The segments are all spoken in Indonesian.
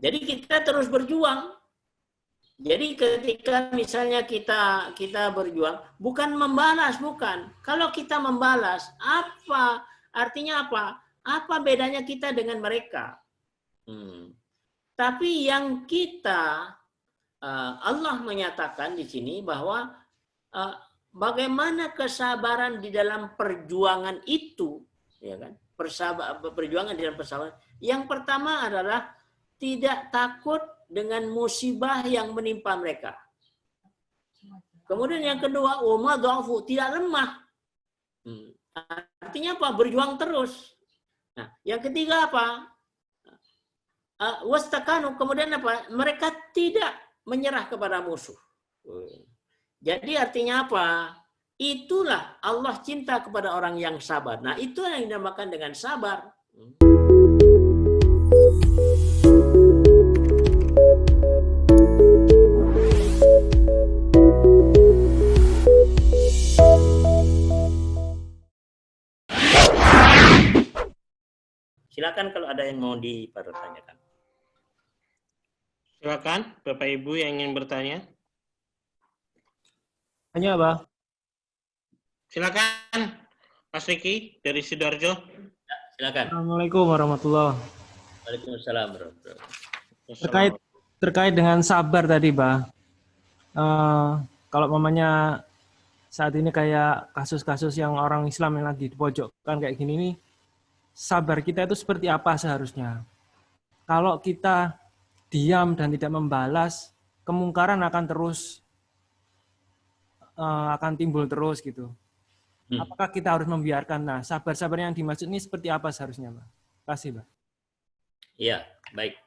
Jadi kita terus berjuang. Jadi ketika misalnya kita berjuang, bukan membalas, bukan. Kalau kita membalas, apa artinya apa? Apa bedanya kita dengan mereka? Tapi yang kita Allah menyatakan di sini bahwa bagaimana kesabaran di dalam perjuangan itu, ya kan? Perjuangan di dalam persahabatan. Yang pertama adalah tidak takut dengan musibah yang menimpa mereka. Kemudian yang kedua, wama dha'fu, tidak lemah. Artinya apa? Berjuang terus. Nah, yang ketiga apa? Wastakanu, kemudian apa? Mereka tidak menyerah kepada musuh. Jadi artinya apa? Itulah Allah cinta kepada orang yang sabar. Nah, itu yang dinamakan dengan sabar. Silakan kalau ada yang mau dipertanyakan. Silakan Bapak Ibu yang ingin bertanya. Tanya, Pak. Silakan Mas Riki dari Sidoarjo. Silakan. Assalamualaikum warahmatullahi wabarakatuh. Waalaikumsalam warahmatullahi wabarakatuh. Terkait dengan sabar tadi, Pak. Kalau mamanya saat ini kayak kasus-kasus yang orang Islam yang lagi dipojokkan kayak gini nih, sabar kita itu seperti apa seharusnya? Kalau kita diam dan tidak membalas, kemungkaran akan terus akan timbul terus gitu. Apakah kita harus membiarkan? Nah, sabar-sabar yang dimaksud ini seperti apa seharusnya, Pak? Terima kasih, Pak. Iya, baik.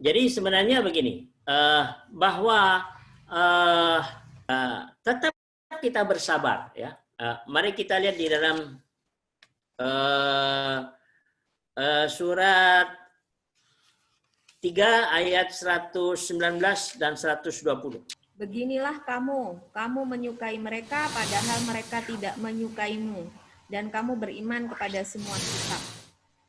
Jadi sebenarnya begini, bahwa tetap kita bersabar, ya. Mari kita lihat di dalam surat 3 ayat 119 dan 120. Beginilah kamu menyukai mereka padahal mereka tidak menyukaimu, dan kamu beriman kepada semua kitab.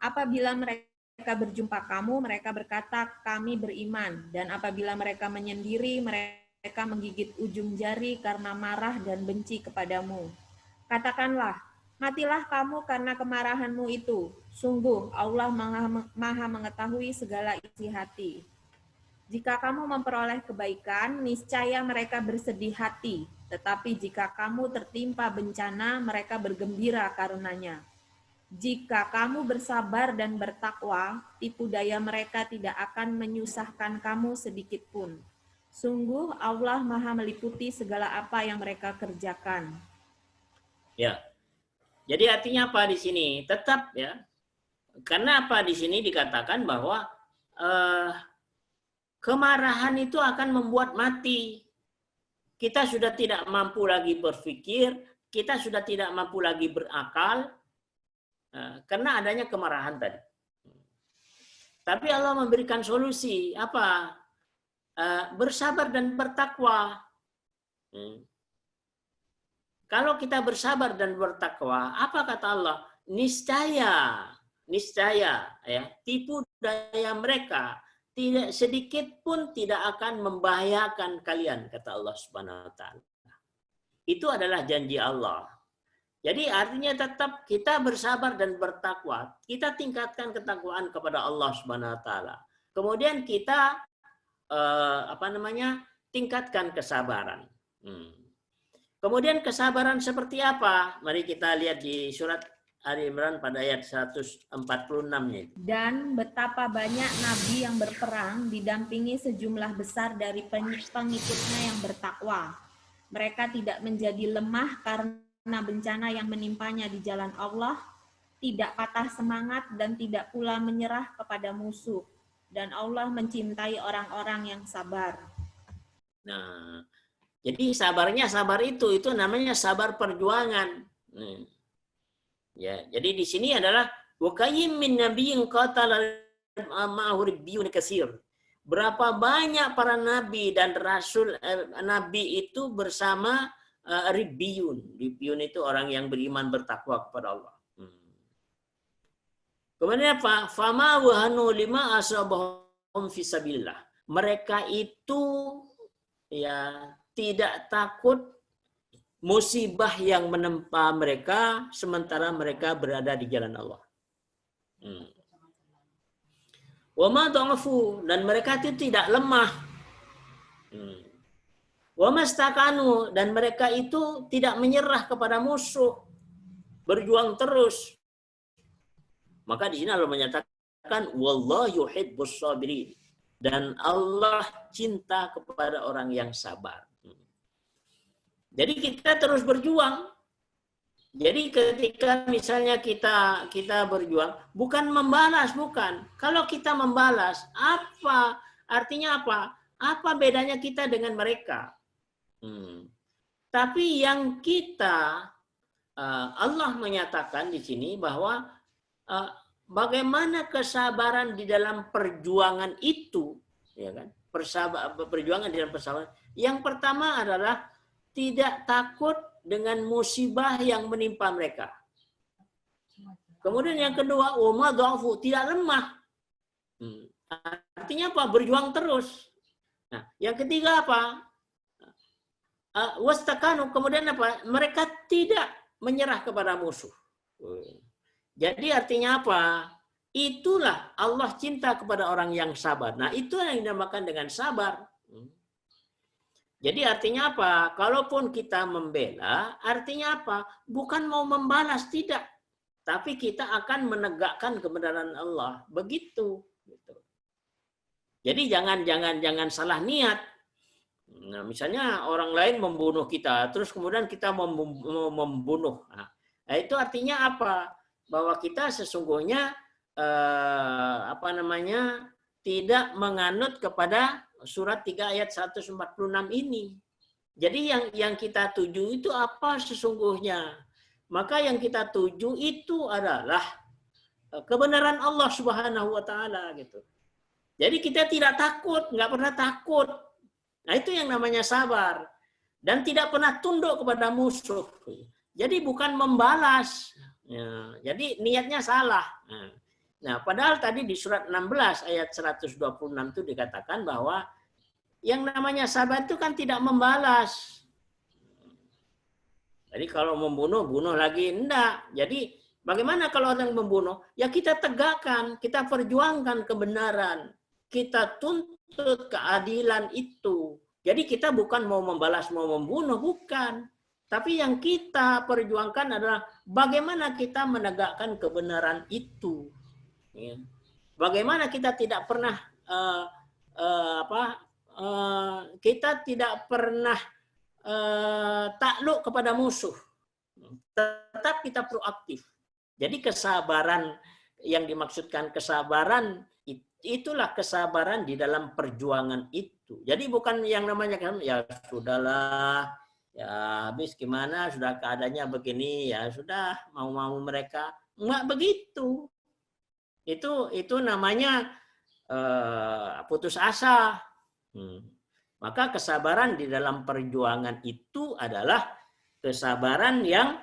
Apabila mereka berjumpa kamu, mereka berkata, kami beriman, dan apabila mereka menyendiri, mereka menggigit ujung jari karena marah dan benci kepadamu. Katakanlah, matilah kamu karena kemarahanmu itu. Sungguh Allah maha mengetahui segala isi hati. Jika kamu memperoleh kebaikan, niscaya mereka bersedih hati. Tetapi jika kamu tertimpa bencana, mereka bergembira karenanya. Jika kamu bersabar dan bertakwa, tipu daya mereka tidak akan menyusahkan kamu sedikit pun. Sungguh Allah maha meliputi segala apa yang mereka kerjakan. Ya, jadi artinya apa di sini? Tetap, ya. Karena apa di sini dikatakan bahwa kemarahan itu akan membuat mati. Kita sudah tidak mampu lagi berpikir, kita sudah tidak mampu lagi berakal, karena adanya kemarahan tadi. Tapi Allah memberikan solusi, apa? Bersabar dan bertakwa. Kalau kita bersabar dan bertakwa, apa kata Allah? Niscaya, ya, tipu daya mereka tidak sedikit pun tidak akan membahayakan kalian, kata Allah Subhanahu wa taala. Itu adalah janji Allah. Jadi artinya tetap kita bersabar dan bertakwa. Kita tingkatkan ketakwaan kepada Allah Subhanahu wa taala. Kemudian kita tingkatkan kesabaran. Kemudian kesabaran seperti apa? Mari kita lihat di surat Ali Imran pada ayat 146-nya. Dan betapa banyak nabi yang berperang didampingi sejumlah besar dari pengikutnya yang bertakwa. Mereka tidak menjadi lemah karena bencana yang menimpanya di jalan Allah, tidak patah semangat dan tidak pula menyerah kepada musuh. Dan Allah mencintai orang-orang yang sabar. Nah, jadi sabar itu namanya sabar perjuangan. Ya, jadi di sini adalah wakayyim min nabiyyin qatala ma'ahu ribbiyun katsir. Berapa banyak para nabi dan rasul nabi itu bersama ribbiyun. Ribbiyun itu orang yang beriman bertakwa kepada Allah. Kemudian apa? Fama wahanu lima asabahum fisabilillah. Mereka itu ya tidak takut musibah yang menempa mereka sementara mereka berada di jalan Allah. Wa ma dha'afu, dan mereka itu tidak lemah. Wa mastakanu, dan mereka itu tidak menyerah kepada musuh, berjuang terus. Maka di sini Allah menyatakan wallahu yuhibbus sabirin, dan Allah cinta kepada orang yang sabar. Jadi kita terus berjuang. Jadi ketika misalnya kita berjuang, bukan membalas, bukan. Kalau kita membalas, apa artinya apa? Apa bedanya kita dengan mereka? Tapi yang kita Allah menyatakan di sini bahwa bagaimana kesabaran di dalam perjuangan itu, ya kan? Perjuangan di dalam persabaran. Yang pertama adalah tidak takut dengan musibah yang menimpa mereka. Kemudian yang kedua, wama dha'fu, tidak lemah. Artinya apa? Berjuang terus. Nah, yang ketiga apa? Wastakanu, kemudian apa? Mereka tidak menyerah kepada musuh. Jadi artinya apa? Itulah Allah cinta kepada orang yang sabar. Nah, itu yang dinamakan dengan sabar. Jadi artinya apa? Kalaupun kita membela, artinya apa? Bukan mau membalas, tidak. Tapi kita akan menegakkan kebenaran Allah. Begitu. Jadi jangan salah niat. Nah, misalnya orang lain membunuh kita, terus kemudian kita membunuh. Nah, itu artinya apa? Bahwa kita sesungguhnya tidak menganut kepada surat 3 ayat 146 ini. Jadi yang kita tuju itu apa sesungguhnya? Maka yang kita tuju itu adalah kebenaran Allah Subhanahu wa taala gitu. Jadi kita tidak takut, nggak pernah takut. Nah, itu yang namanya sabar. Dan tidak pernah tunduk kepada musuh. Jadi bukan membalas. Ya, jadi niatnya salah. Nah, padahal tadi di surat 16 ayat 126 itu dikatakan bahwa yang namanya sabar itu kan tidak membalas. Jadi kalau membunuh, bunuh lagi. Enggak. Jadi bagaimana kalau orang membunuh? Ya kita tegakkan, kita perjuangkan kebenaran. Kita tuntut keadilan itu. Jadi kita bukan mau membalas, mau membunuh, bukan. Tapi yang kita perjuangkan adalah bagaimana kita menegakkan kebenaran itu. Bagaimana kita tidak pernah kita tidak pernah takluk kepada musuh. Tetap kita proaktif. Jadi kesabaran yang dimaksudkan kesabaran itulah kesabaran di dalam perjuangan itu. Jadi bukan yang namanya kan ya sudahlah, ya habis gimana, sudah keadaannya begini, ya sudah mau mereka. Enggak begitu. Itu namanya putus asa. Maka kesabaran di dalam perjuangan itu adalah kesabaran yang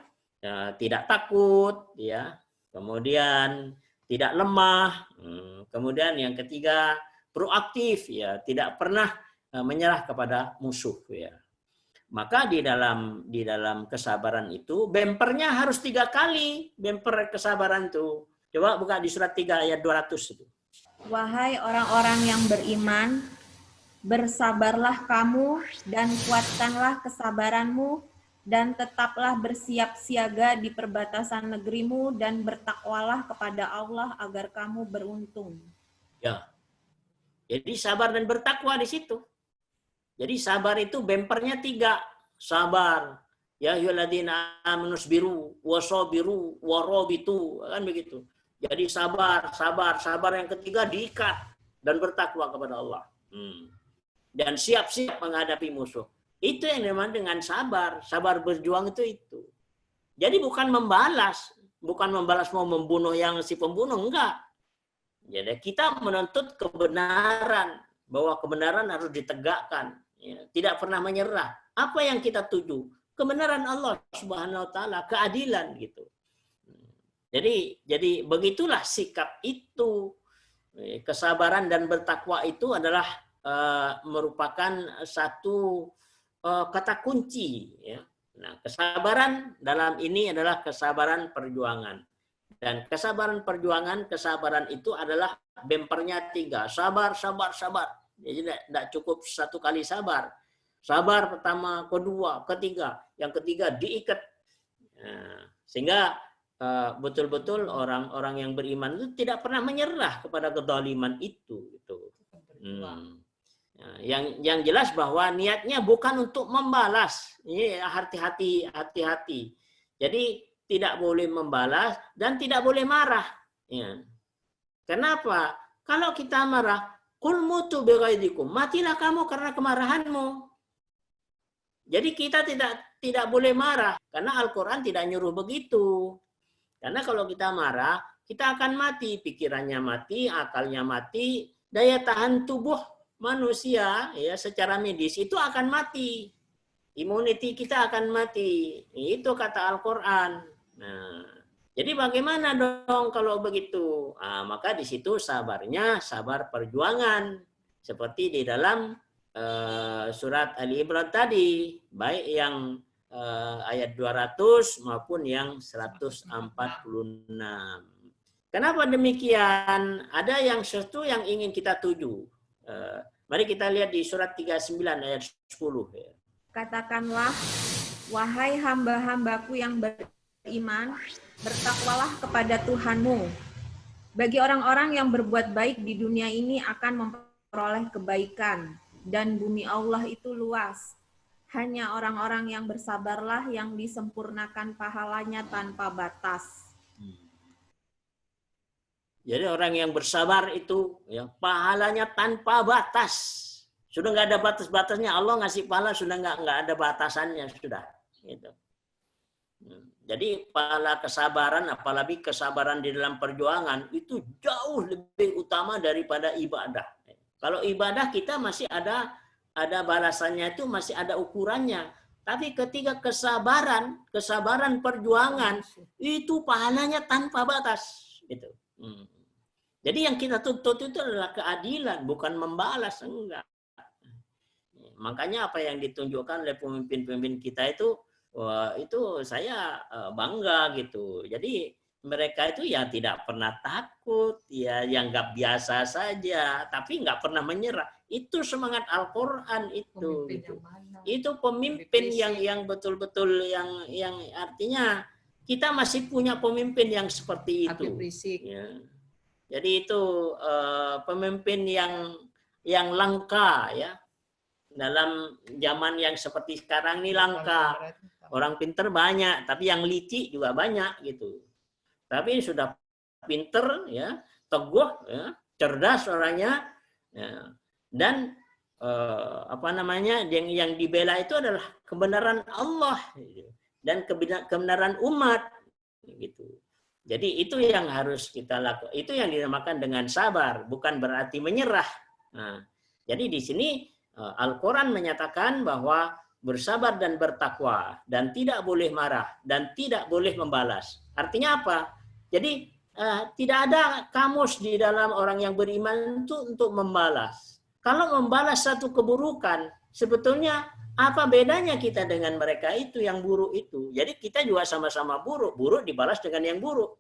tidak takut, ya. Kemudian tidak lemah. Kemudian yang ketiga proaktif, ya, tidak pernah menyerah kepada musuh, ya. Maka di dalam kesabaran itu bempernya harus 3 kali, bemper kesabaran itu. Coba buka di surat 3 ayat 200 itu. Wahai orang-orang yang beriman, bersabarlah kamu dan kuatkanlah kesabaranmu dan tetaplah bersiap siaga di perbatasan negerimu dan bertakwalah kepada Allah agar kamu beruntung. Ya. Jadi sabar dan bertakwa di situ. Jadi sabar itu bempernya 3. Sabar. Ya ayyuhalladzina amanu sabiru wasabiru warabitu, kan begitu. Jadi sabar. Yang ketiga diikat dan bertakwa kepada Allah. Dan siap-siap menghadapi musuh. Itu yang dimana dengan sabar. Sabar berjuang itu. Jadi bukan membalas mau membunuh yang si pembunuh, enggak. Jadi kita menuntut kebenaran, bahwa kebenaran harus ditegakkan, ya, tidak pernah menyerah. Apa yang kita tuju? Kebenaran Allah Subhanahu wa taala, keadilan gitu. Jadi begitulah sikap itu. Kesabaran dan bertakwa itu adalah merupakan satu kata kunci. Ya. Nah, kesabaran dalam ini adalah kesabaran perjuangan. Dan kesabaran perjuangan, kesabaran itu adalah bempernya 3. Sabar, sabar, sabar. Jadi tidak cukup satu kali sabar. Sabar pertama, kedua, ketiga. Yang ketiga diikat. Nah, sehingga betul-betul orang-orang yang beriman itu tidak pernah menyerah kepada kezaliman itu. Gitu. Yang jelas bahwa niatnya bukan untuk membalas. Ini hati-hati. Jadi tidak boleh membalas dan tidak boleh marah. Ya. Kenapa? Kalau kita marah, kul mutu bighaidikum, matilah kamu karena kemarahanmu. Jadi kita tidak boleh marah karena Al-Qur'an tidak nyuruh begitu. Karena kalau kita marah, kita akan mati, pikirannya mati, akalnya mati, daya tahan tubuh manusia ya secara medis itu akan mati. Imuniti kita akan mati. Itu kata Al-Qur'an. Nah, jadi bagaimana dong kalau begitu? Nah, maka di situ sabarnya sabar perjuangan seperti di dalam surat Ali Imran tadi, baik yang ayat 200 maupun yang 146. Kenapa demikian? Ada yang sesuatu yang ingin kita tuju. Mari kita lihat di surat 39 ayat 10. Katakanlah, wahai hamba-hambaku yang beriman, bertakwalah kepada Tuhanmu. Bagi orang-orang yang berbuat baik di dunia ini akan memperoleh kebaikan, dan bumi Allah itu luas. Hanya orang-orang yang bersabarlah yang disempurnakan pahalanya tanpa batas. Jadi orang yang bersabar itu ya pahalanya tanpa batas. Sudah nggak ada batas-batasnya. Allah ngasih pahala sudah nggak ada batasannya sudah. Gitu. Jadi pahala kesabaran, apalagi kesabaran di dalam perjuangan itu jauh lebih utama daripada ibadah. Kalau ibadah kita masih ada balasannya itu masih ada ukurannya. Tapi ketika kesabaran perjuangan itu pahalanya tanpa batas. Gitu. Jadi yang kita tuntut itu adalah keadilan, bukan membalas, enggak. Makanya apa yang ditunjukkan oleh pemimpin-pemimpin kita itu, wah, itu saya bangga gitu. Jadi mereka itu ya tidak pernah takut, ya yang nggak biasa saja, tapi nggak pernah menyerah. Itu semangat Al-Qur'an itu. Gitu. Itu pemimpin yang betul-betul yang artinya kita masih punya pemimpin yang seperti itu. Ya. Jadi itu pemimpin yang langka ya. Dalam zaman yang seperti sekarang ini langka. Orang pinter banyak, tapi yang licik juga banyak gitu. Tapi sudah pinter ya, teguh ya, cerdas orangnya ya. Dan yang dibela itu adalah kebenaran Allah dan kebenaran umat gitu. Jadi itu yang harus kita lakukan. Itu yang dinamakan dengan sabar, bukan berarti menyerah. Nah, jadi di sini Al-Quran menyatakan bahwa bersabar dan bertakwa dan tidak boleh marah dan tidak boleh membalas. Artinya apa? Jadi tidak ada kamus di dalam orang yang beriman itu untuk membalas. Kalau membalas satu keburukan, sebetulnya apa bedanya kita dengan mereka itu yang buruk itu? Jadi kita juga sama-sama buruk. Buruk dibalas dengan yang buruk.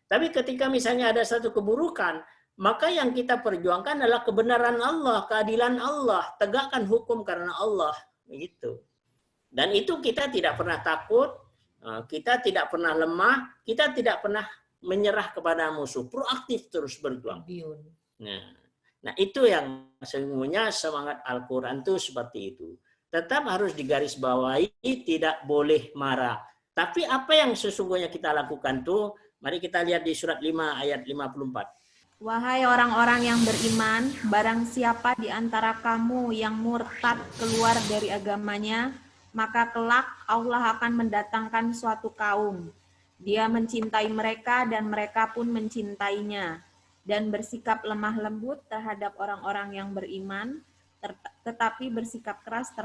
Tapi ketika misalnya ada satu keburukan, maka yang kita perjuangkan adalah kebenaran Allah, keadilan Allah, tegakkan hukum karena Allah, begitu. Dan itu kita tidak pernah takut, kita tidak pernah lemah, kita tidak pernah menyerah kepada musuh, proaktif terus berjuang. Nah itu yang sesungguhnya semangat Al-Quran itu seperti itu. Tetap harus digarisbawahi, tidak boleh marah. Tapi apa yang sesungguhnya kita lakukan tuh, mari kita lihat di surat 5 ayat 54. Wahai orang-orang yang beriman, barang siapa di antara kamu yang murtad keluar dari agamanya, maka kelak Allah akan mendatangkan suatu kaum. Dia mencintai mereka dan mereka pun mencintainya, dan bersikap lemah lembut terhadap orang-orang yang beriman, tetapi bersikap keras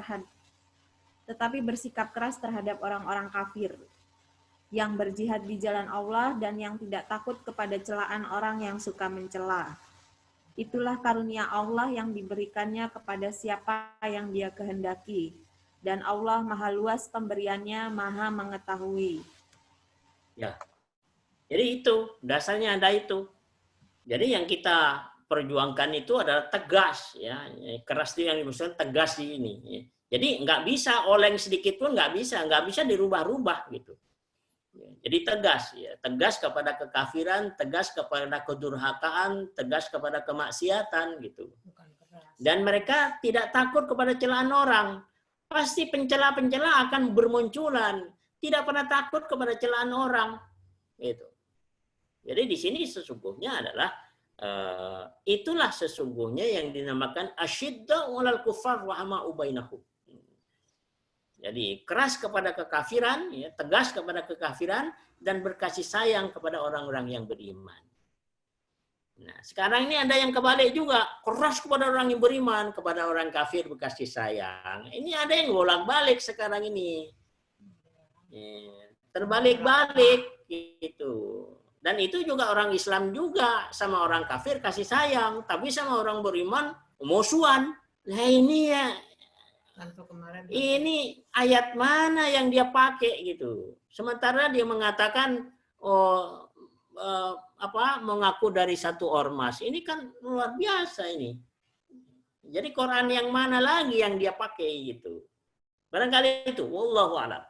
terhadap orang-orang kafir. yang berjihad di jalan Allah, dan yang tidak takut kepada celaan orang yang suka mencela. Itulah karunia Allah yang diberikannya kepada siapa yang Dia kehendaki. Dan Allah maha luas pemberiannya, maha mengetahui. Ya. Jadi itu, dasarnya ada itu. Jadi yang kita perjuangkan itu adalah tegas, ya. Keras itu yang dimaksudkan tegas di ini. Ya. Jadi nggak bisa oleng sedikit pun nggak bisa dirubah-rubah gitu. Ya. Jadi tegas, ya. Tegas kepada kekafiran, tegas kepada kedurhakaan, tegas kepada kemaksiatan gitu. Dan mereka tidak takut kepada celaan orang. Pasti pencela-pencela akan bermunculan. Tidak pernah takut kepada celaan orang. Gitu. Jadi di sini sesungguhnya adalah itulah sesungguhnya yang dinamakan asyidda'u 'alal kuffar wa hama'u bainahum. Jadi keras kepada kekafiran, ya, tegas kepada kekafiran dan berkasih sayang kepada orang-orang yang beriman. Nah, sekarang ini ada yang kebalik juga, keras kepada orang yang beriman, kepada orang kafir berkasih sayang. Ini ada yang bolak-balik sekarang ini. Terbalik-balik gitu. Dan itu juga orang Islam juga, sama orang kafir kasih sayang, tapi sama orang beriman musuhan. Nah ini ya, ini ayat mana yang dia pakai gitu. Sementara dia mengatakan mengaku dari satu ormas. Ini kan luar biasa ini. Jadi Quran yang mana lagi yang dia pakai gitu. Barangkali itu, wallahu a'lam.